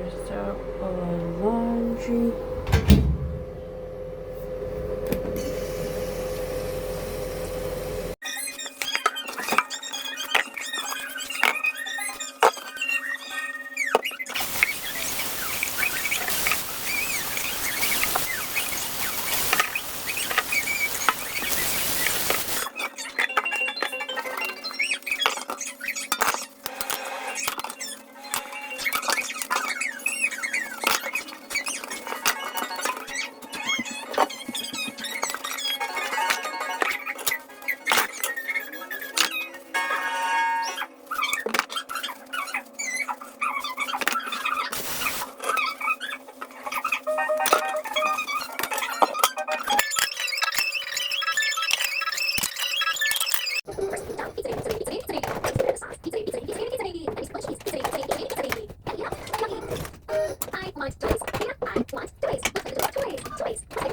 First up, laundry. I want toys. Yeah, I want toys. Toys, toys, toys.